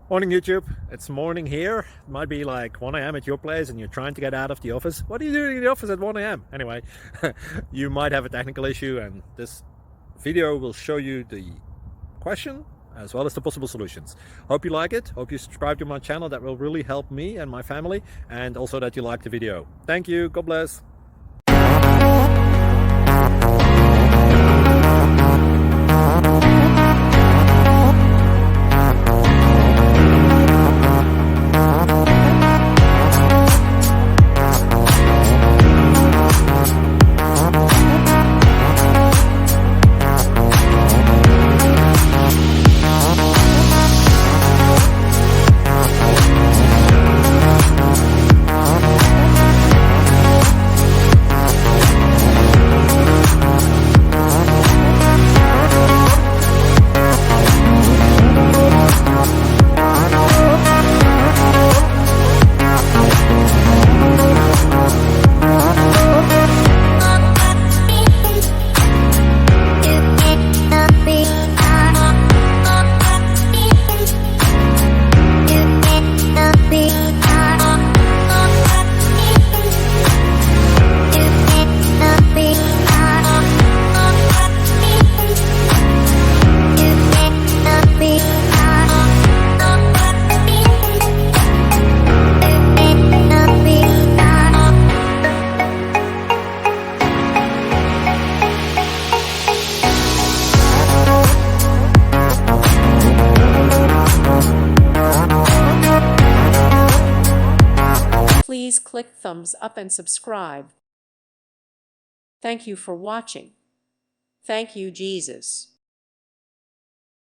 Morning YouTube, it's morning here. It might be like 1 a.m. at your place and you're trying to get out of the office. What are you doing in the office at 1 a.m.? Anyway, you might have a technical issue and this video will show you the question as well as the possible solutions. Hope you like it, hope you subscribe to my channel. That will really help me and my family, and also that you like the video. Thank you, God bless. Please click thumbs up and subscribe. Thank you for watching. Thank you, Jesus.